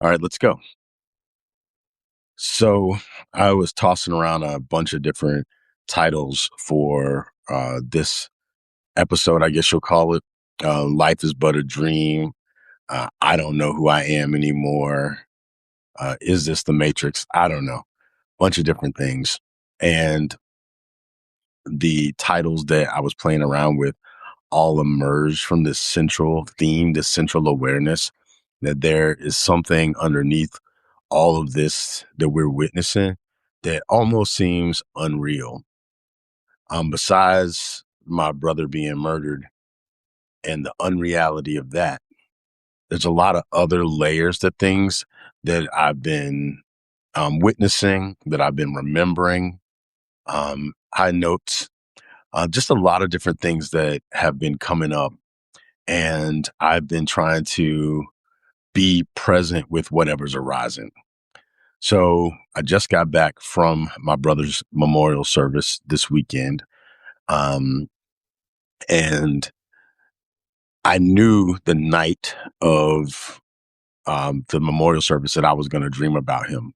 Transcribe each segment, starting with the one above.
All right, let's go. So I was tossing around a bunch of different titles for this episode, I guess you'll call it. Life is but a dream. I don't know who I am anymore. Is this the Matrix? I don't know. Bunch of different things. And the titles that I was playing around with all emerged from this central theme, this central awareness that there is something underneath all of this that we're witnessing that almost seems unreal. Besides my brother being murdered and the unreality of that, there's a lot of other layers to things that I've been witnessing, that I've been remembering, high notes, just a lot of different things that have been coming up. And I've been trying to be present with whatever's arising. So I just got back from my brother's memorial service this weekend. Um, and I knew the night of the memorial service that I was going to dream about him.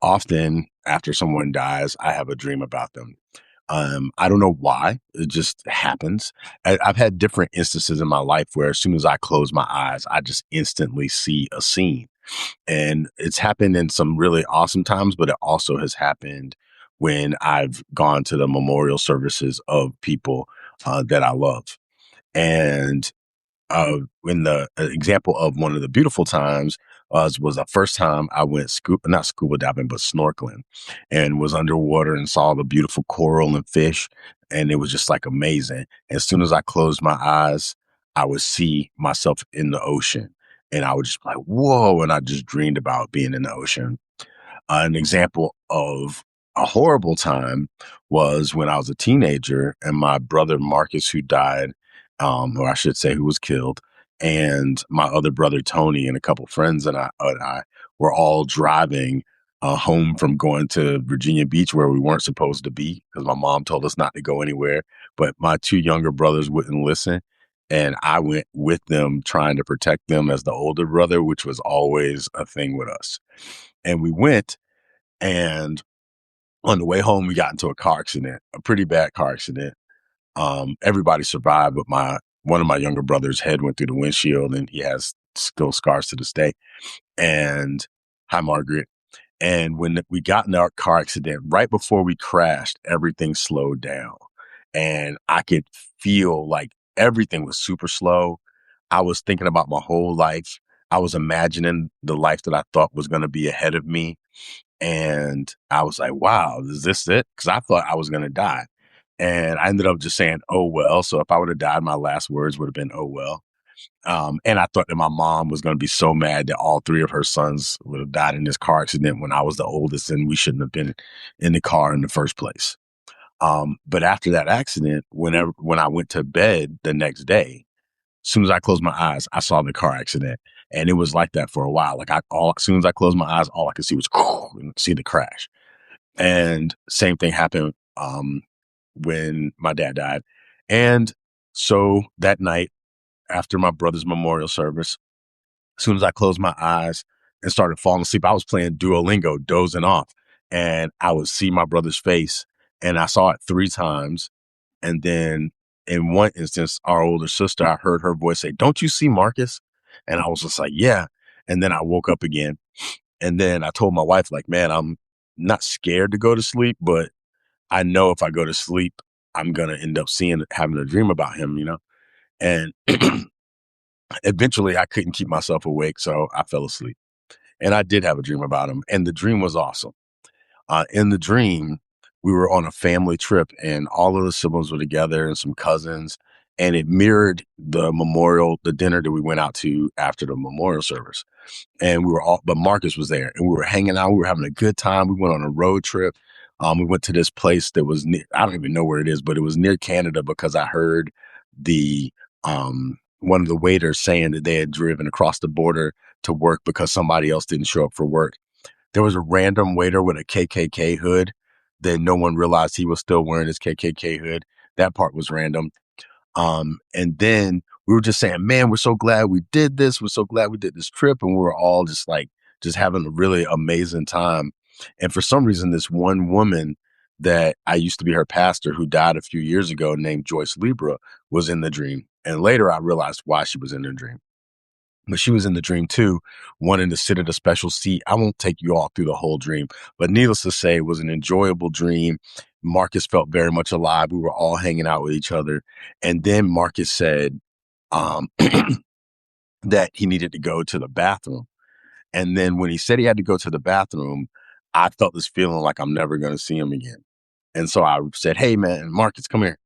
Often after someone dies, I have a dream about them. I don't know why. It just happens. I've had different instances in my life where as soon as I close my eyes, I just instantly see a scene. And it's happened in some really awesome times, but it also has happened when I've gone to the memorial services of people that I love. And when the example of one of the beautiful times was the first time I went not scuba diving, but snorkeling, and was underwater and saw the beautiful coral and fish. And it was just like amazing. As soon as I closed my eyes, I would see myself in the ocean and I would just be like, whoa. And I just dreamed about being in the ocean. An example of a horrible time was when I was a teenager and my brother Marcus, who died, or I should say, who was killed, and my other brother Tony and a couple friends and I were all driving home from going to Virginia Beach where we weren't supposed to be because my mom told us not to go anywhere. But my two younger brothers wouldn't listen. And I went with them trying to protect them as the older brother, which was always a thing with us. And we went, and on the way home, we got into a car accident, a pretty bad car accident. Everybody survived, but my one of my younger brother's head went through the windshield, and he has still scars to this day. And hi, Margaret. And when we got in our car accident, right before we crashed, everything slowed down, and I could feel like everything was super slow. I was thinking about my whole life. I was imagining the life that I thought was going to be ahead of me. And I was like, wow, is this it? Because I thought I was going to die. And I ended up just saying, oh, well. So if I would have died, my last words would have been, oh, well. And I thought that my mom was going to be so mad that all three of her sons would have died in this car accident when I was the oldest and we shouldn't have been in the car in the first place. But after that accident, when I went to bed the next day, as soon as I closed my eyes, I saw the car accident. And it was like that for a while. Like as soon as I closed my eyes, all I could see was see the crash. And same thing happened when my dad died. And so that night after my brother's memorial service, as soon as I closed my eyes and started falling asleep, I was playing Duolingo, dozing off. And I would see my brother's face. And I saw it 3 times. And then in one instance, our older sister, I heard her voice say, "Don't you see Marcus?" And I was just like, yeah. And then I woke up again. And then I told my wife, like, man, I'm not scared to go to sleep, but I know if I go to sleep, I'm going to end up having a dream about him. And eventually I couldn't keep myself awake. So I fell asleep and I did have a dream about him. And the dream was awesome. In the dream, we were on a family trip and all of the siblings were together and some cousins. And it mirrored the dinner that we went out to after the memorial service. And but Marcus was there and we were hanging out. We were having a good time. We went on a road trip. We went to this place that was near, I don't even know where it is, but it was near Canada because I heard one of the waiters saying that they had driven across the border to work because somebody else didn't show up for work. There was a random waiter with a KKK hood that no one realized he was still wearing his KKK hood. That part was random. And then we were just saying, man, we're so glad we did this. We're so glad we did this trip. And we were all just like, just having a really amazing time. And for some reason, this one woman that I used to be her pastor, who died a few years ago, named Joyce Libra, was in the dream. And later I realized why she was in the dream. But she was in the dream too, wanting to sit at a special seat. I won't take you all through the whole dream, but needless to say, it was an enjoyable dream. Marcus felt very much alive. We were all hanging out with each other. And then Marcus said um, that he needed to go to the bathroom. And then when he said he had to go to the bathroom, I felt this feeling like I'm never going to see him again. And so I said, hey, man, Marcus, come here.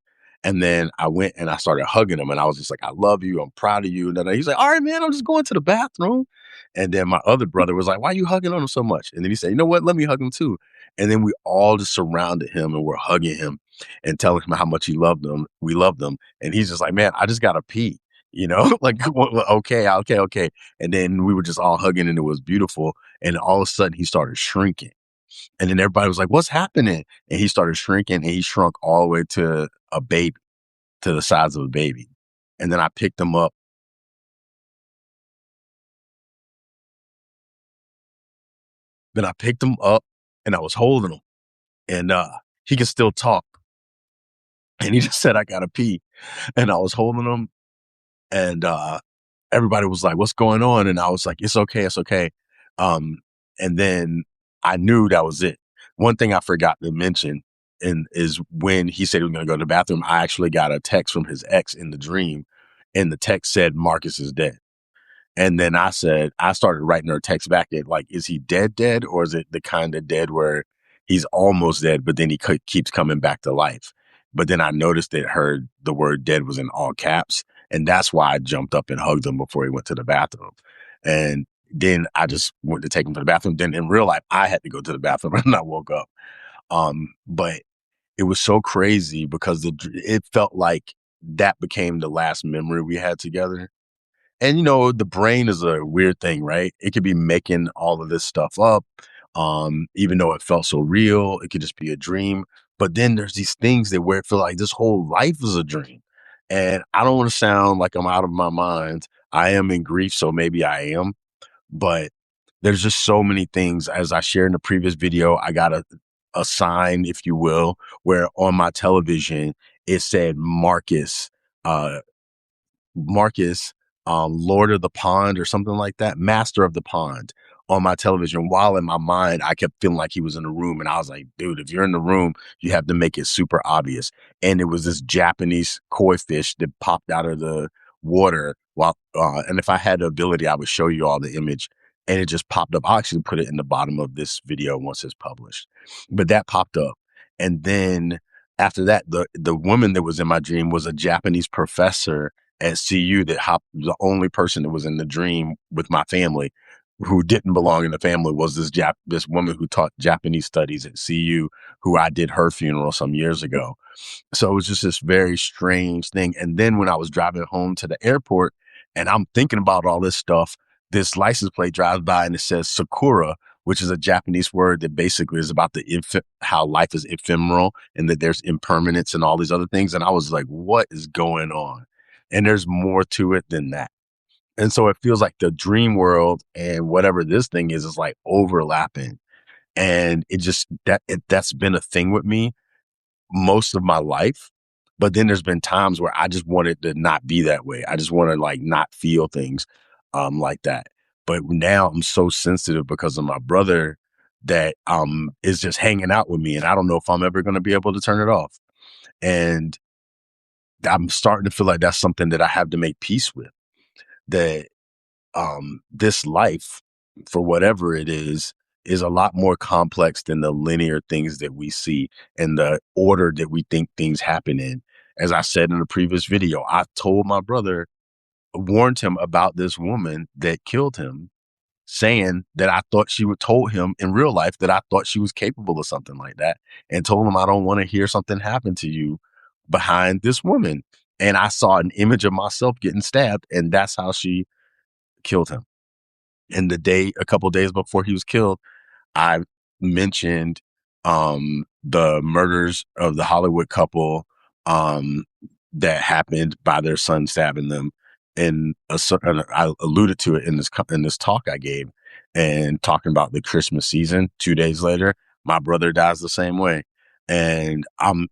And then I went and I started hugging him and I was just like, I love you. I'm proud of you. And then he's like, all right, man, I'm just going to the bathroom. And then my other brother was like, why are you hugging on him so much? And then he said, you know what? Let me hug him too. And then we all just surrounded him and we're hugging him and telling him how much he loved them. We loved them. And he's just like, man, I just got to pee, like, well, okay. And then we were just all hugging and it was beautiful. And all of a sudden he started shrinking. And then everybody was like, what's happening? And he started shrinking and he shrunk all the way to a baby, to the size of a baby. And then I picked him up. Then I picked him up and I was holding him and he could still talk. And he just said, I gotta pee. And I was holding him and everybody was like, what's going on? And I was like, it's okay, it's okay. And then I knew that was it. One thing I forgot to mention is when he said he was going to go to the bathroom, I actually got a text from his ex in the dream, and the text said, Marcus is dead. And then I started writing her a text back at like, is he dead, or is it the kind of dead where he's almost dead, but then he keeps coming back to life? But then I noticed that the word dead was in all caps. And that's why I jumped up and hugged him before he went to the bathroom. And then I just went to take him to the bathroom. Then in real life, I had to go to the bathroom and I woke up. But it was so crazy because it felt like that became the last memory we had together. And the brain is a weird thing, right? It could be making all of this stuff up. Even though it felt so real, it could just be a dream. But then there's these things that where it feel like this whole life is a dream. And I don't want to sound like I'm out of my mind. I am in grief, so maybe I am. But there's just so many things. As I shared in the previous video, I got a sign, if you will, where on my television it said uh, Marcus, Lord of the Pond or something like that, Master of the Pond on my television. While in my mind, I kept feeling like he was in the room. And I was like, dude, if you're in the room, you have to make it super obvious. And it was this Japanese koi fish that popped out of the water and if I had the ability, I would show you all the image and it just popped up. I'll actually put it in the bottom of this video once it's published, but that popped up. And then after that, the woman that was in my dream was a Japanese professor at CU the only person that was in the dream with my family who didn't belong in the family was this woman who taught Japanese studies at CU, who I did her funeral some years ago. So it was just this very strange thing. And then when I was driving home to the airport and I'm thinking about all this stuff, this license plate drives by and it says Sakura, which is a Japanese word that basically is about how life is ephemeral and that there's impermanence and all these other things. And I was like, what is going on? And there's more to it than that. And so it feels like the dream world and whatever this thing is like overlapping. And that's been a thing with me most of my life. But then there's been times where I just wanted to not be that way. I just want to like not feel things like that. But now I'm so sensitive because of my brother that is just hanging out with me. And I don't know if I'm ever going to be able to turn it off. And I'm starting to feel like that's something that I have to make peace with. That this life, for whatever it is a lot more complex than the linear things that we see and the order that we think things happen in. As I said in the previous video, I told my brother, warned him about this woman that killed him, saying that I thought she would told him in real life that I thought she was capable of something like that, and told him I don't want to hear something happen to you behind this woman. And I saw an image of myself getting stabbed, and that's how she killed him. And a couple of days before he was killed, I mentioned the murders of the Hollywood couple that happened by their son stabbing them. in and I alluded to it in this talk I gave, and talking about the Christmas season. 2 days later, my brother dies the same way, and I'm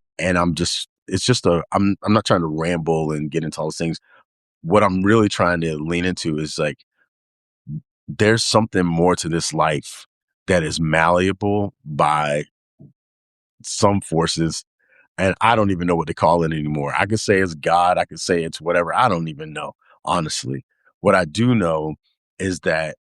just it's just a I'm not trying to ramble and get into all those things. What I'm really trying to lean into is like there's something more to this life that is malleable by some forces, and I don't even know what to call it anymore. I could say it's God, I could say it's whatever. I don't even know, honestly. What I do know is that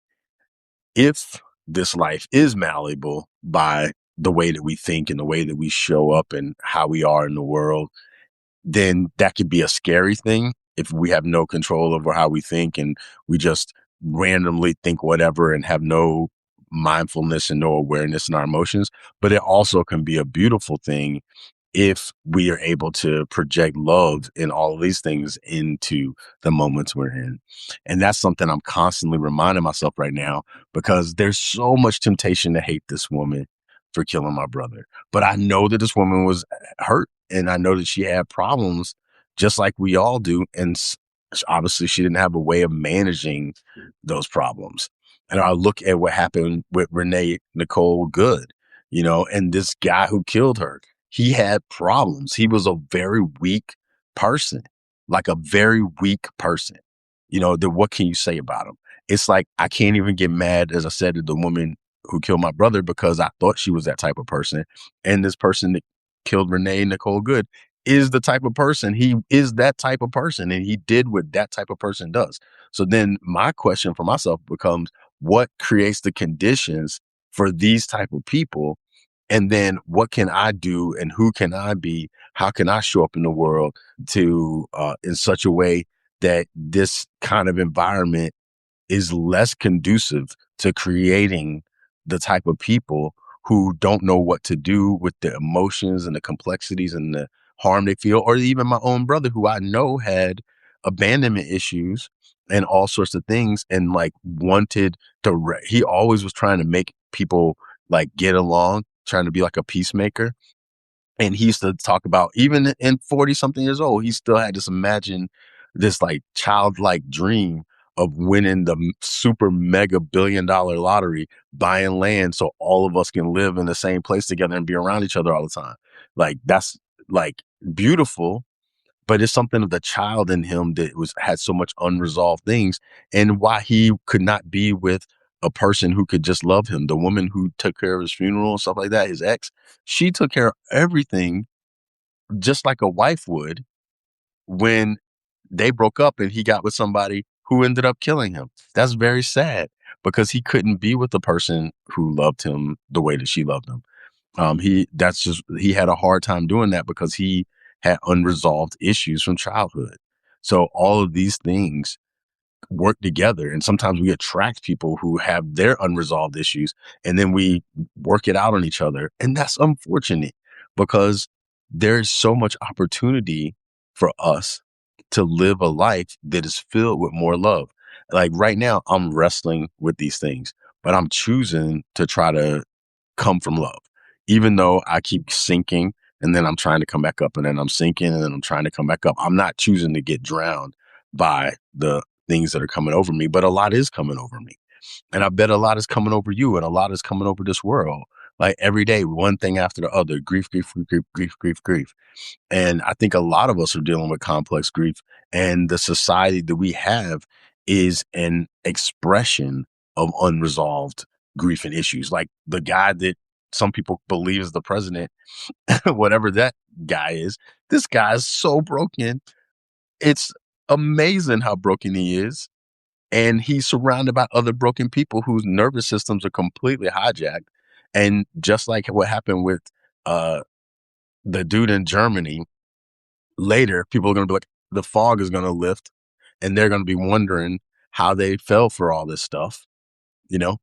if this life is malleable by the way that we think and the way that we show up and how we are in the world, then that could be a scary thing if we have no control over how we think and we just randomly think whatever and have no mindfulness and no awareness in our emotions. But it also can be a beautiful thing if we are able to project love in all of these things into the moments we're in. And that's something I'm constantly reminding myself right now, because there's so much temptation to hate this woman for killing my brother. But I know that this woman was hurt, and I know that she had problems just like we all do. And obviously, she didn't have a way of managing those problems. And I look at what happened with Renee Nicole Good, and this guy who killed her, he had problems. He was a very weak person, like a very weak person. What can you say about him? It's like, I can't even get mad, as I said, at the woman who killed my brother, because I thought she was that type of person. And this person that killed Renee Nicole Good is the type of person. He is that type of person, and he did what that type of person does. So then my question for myself becomes, what creates the conditions for these type of people? And then what can I do, and who can I be? How can I show up in the world to in such a way that this kind of environment is less conducive to creating the type of people who don't know what to do with the emotions and the complexities and the harm they feel? Or even my own brother, who I know had abandonment issues and all sorts of things, and like wanted to he always was trying to make people like get along, trying to be like a peacemaker. And he used to talk about, even in 40 something years old, he still had this this like childlike dream of winning the super mega $1 billion lottery, buying land so all of us can live in the same place together and be around each other all the time. Like, that's like beautiful, but it's something of the child in him that had so much unresolved things, and why he could not be with a person who could just love him. The woman who took care of his funeral and stuff like that, his ex, she took care of everything just like a wife would, when they broke up and he got with somebody who ended up killing him. That's very sad, because he couldn't be with the person who loved him the way that she loved him. He had a hard time doing that because he had unresolved issues from childhood. So all of these things work together, and sometimes we attract people who have their unresolved issues, and then we work it out on each other. And that's unfortunate, because there's so much opportunity for us to live a life that is filled with more love. Like right now, I'm wrestling with these things, but I'm choosing to try to come from love, even though I keep sinking, and then I'm trying to come back up, and then I'm sinking, and then I'm trying to come back up. I'm not choosing to get drowned by the things that are coming over me, but a lot is coming over me. And I bet a lot is coming over you, and a lot is coming over this world. Like every day, one thing after the other: grief, grief, grief, grief, grief, grief, grief. And I think a lot of us are dealing with complex grief, and the society that we have is an expression of unresolved grief and issues. Like the guy that some people believe is the president, whatever that guy is, this guy is so broken. It's amazing how broken he is. And he's surrounded by other broken people whose nervous systems are completely hijacked. And just like what happened with uh, the dude in Germany, later people are going to be like, the fog is going to lift, and they're going to be wondering how they fell for all this stuff.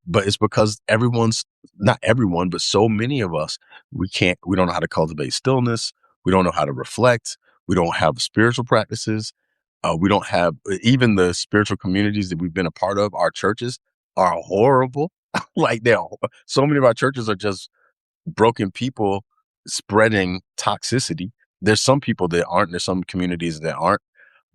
But it's because not everyone, but so many of us, we don't know how to cultivate stillness. We don't know how to reflect. We don't have spiritual practices. We don't have, even the spiritual communities that we've been a part of. Our churches are horrible. Like so many of our churches are just broken people spreading toxicity. There's some people that aren't, there's some communities that aren't,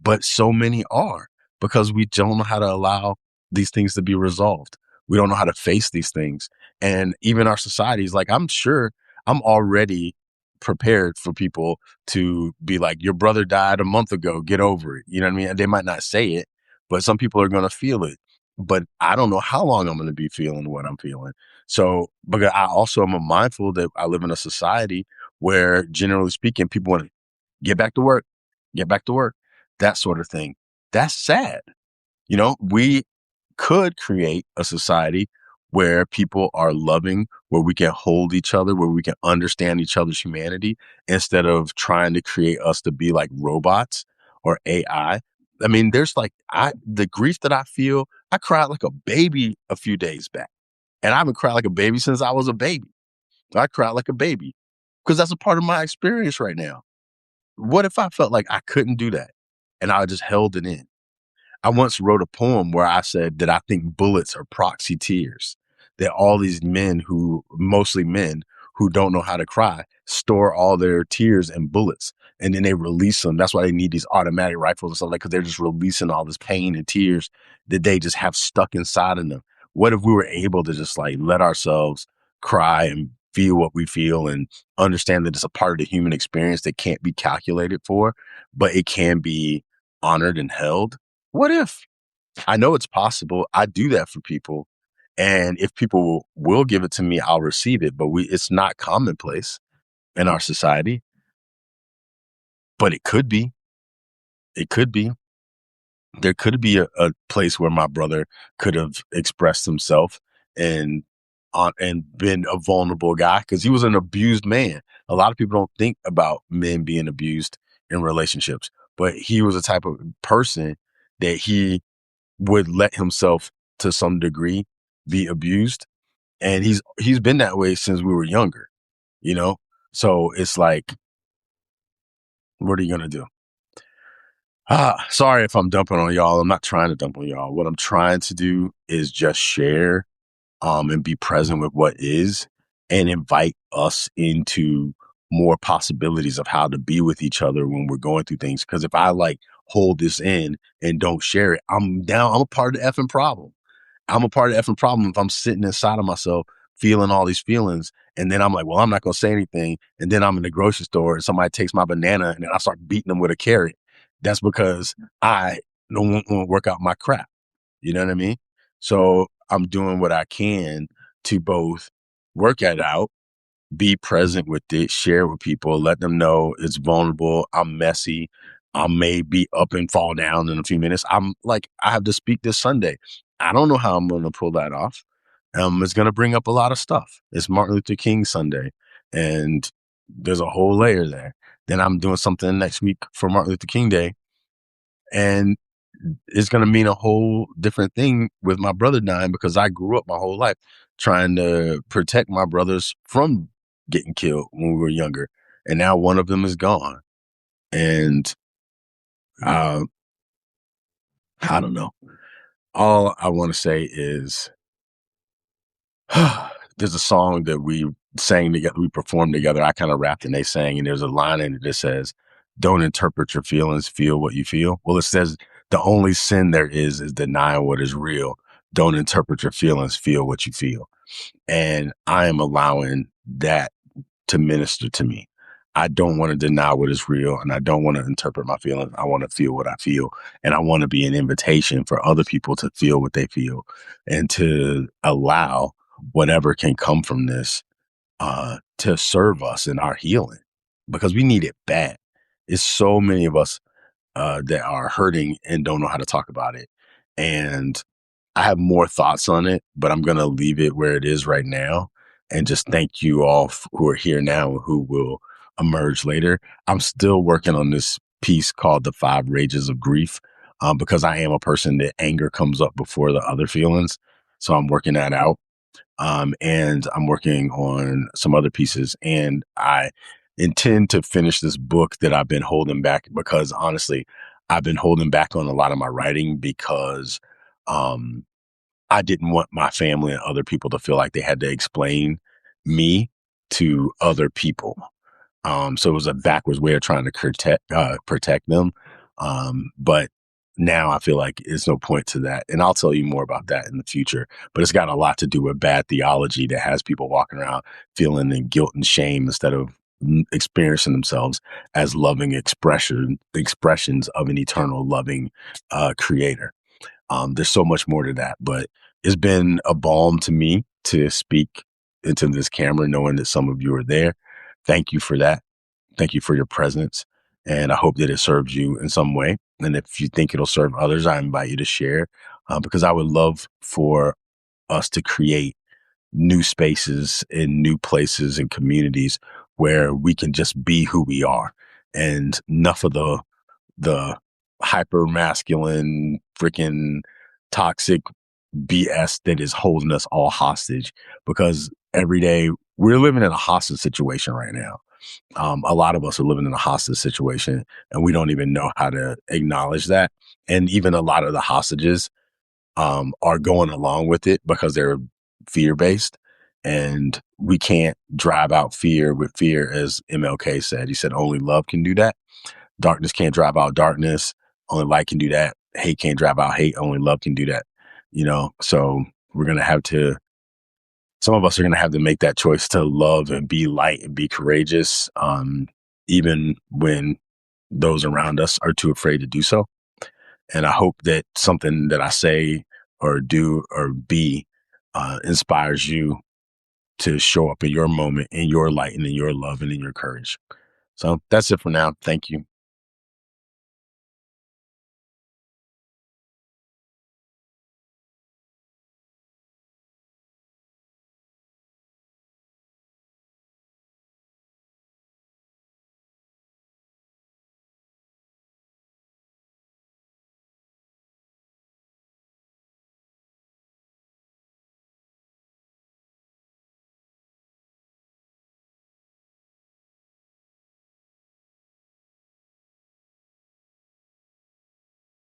but so many are. because we don't know how to allow these things to be resolved. We don't know how to face these things. And even our societies, like, I'm sure I'm already prepared for people to be like, your brother died a month ago, get over it. You know what I mean? And they might not say it, but some people are going to feel it. But I don't know how long I'm going to be feeling what I'm feeling. So, because I also am mindful that I live in a society where, generally speaking, people want to get back to work, get back to work, that sort of thing. That's sad. We could create a society where people are loving, where we can hold each other, where we can understand each other's humanity instead of trying to create us to be like robots or AI. I mean, the grief that I feel, I cried like a baby a few days back. And I haven't cried like a baby since I was a baby. I cried like a baby because that's a part of my experience right now. What if I felt like I couldn't do that and I just held it in? I once wrote a poem where I said that I think bullets are proxy tears, that all these men mostly men who don't know how to cry, store all their tears in bullets and then they release them. That's why they need these automatic rifles and stuff like, because they're just releasing all this pain and tears that they just have stuck inside of them. What if we were able to just like let ourselves cry and feel what we feel and understand that it's a part of the human experience that can't be calculated for, but it can be honored and held? What if? I know it's possible. I do that for people. And if people will give it to me, I'll receive it. But it's not commonplace in our society. But it could be. It could be. There could be a place where my brother could have expressed himself and and been a vulnerable guy, because he was an abused man. A lot of people don't think about men being abused in relationships, but he was a type of person that he would let himself to some degree be abused, and he's been that way since we were younger, you know so it's like, what are you gonna do? Sorry if I'm dumping on y'all. I'm not trying to dump on y'all. What I'm trying to do is just share, and be present with what is, and invite us into more possibilities of how to be with each other when we're going through things. Because if I like hold this in and don't share it, I'm a part of the effing problem. I'm a part of the effing problem if I'm sitting inside of myself feeling all these feelings. And then I'm like, well, I'm not going to say anything. And then I'm in the grocery store and somebody takes my banana and then I start beating them with a carrot. That's because I don't want to work out my crap. You know what I mean? So I'm doing what I can to both work it out, be present with it, share with people, let them know it's vulnerable. I'm messy. I may be up and fall down in a few minutes. I have to speak this Sunday. I don't know how I'm going to pull that off. It's going to bring up a lot of stuff. It's Martin Luther King Sunday, and there's a whole layer there. Then I'm doing something next week for Martin Luther King Day, and it's going to mean a whole different thing with my brother dying, because I grew up my whole life trying to protect my brothers from getting killed when we were younger. And now one of them is gone. And uh, I don't know. All I want to say is there's a song that we sang together, we performed together. I kind of rapped and they sang, and there's a line in it that says, don't interpret your feelings, feel what you feel. Well, it says the only sin there is denying what is real. Don't interpret your feelings, feel what you feel. And I am allowing that to minister to me. I don't want to deny what is real, and I don't want to interpret my feelings. I want to feel what I feel, and I want to be an invitation for other people to feel what they feel and to allow whatever can come from this to serve us in our healing, because we need it bad. It's so many of us that are hurting and don't know how to talk about it. And I have more thoughts on it, but I'm going to leave it where it is right now. And just thank you all who are here now and who will emerge later. I'm still working on this piece called The Five Rages of Grief, because I am a person that anger comes up before the other feelings. So I'm working that out. And I'm working on some other pieces. And I intend to finish this book that I've been holding back, because honestly, I've been holding back on a lot of my writing because um, I didn't want my family and other people to feel like they had to explain me to other people. So it was a backwards way of trying to protect them. But now I feel like there's no point to that. And I'll tell you more about that in the future. But it's got a lot to do with bad theology that has people walking around feeling the guilt and shame instead of experiencing themselves as loving expressions of an eternal loving creator. There's so much more to that, but it's been a balm to me to speak into this camera, knowing that some of you are there. Thank you for that. Thank you for your presence. And I hope that it serves you in some way. And if you think it'll serve others, I invite you to share because I would love for us to create new spaces in new places and communities where we can just be who we are, and enough of the hyper masculine freaking toxic BS that is holding us all hostage, because every day we're living in a hostage situation right now. A lot of us are living in a hostage situation and we don't even know how to acknowledge that. And even a lot of the hostages are going along with it because they're fear based. And we can't drive out fear with fear, as MLK said. He said only love can do that. Darkness can't drive out darkness. Only light can do that. Hate can't drive out hate. Only love can do that. So we're going to have to, some of us are going to have to make that choice to love and be light and be courageous, even when those around us are too afraid to do so. And I hope that something that I say or do or be inspires you to show up in your moment, in your light and in your love and in your courage. So that's it for now. Thank you.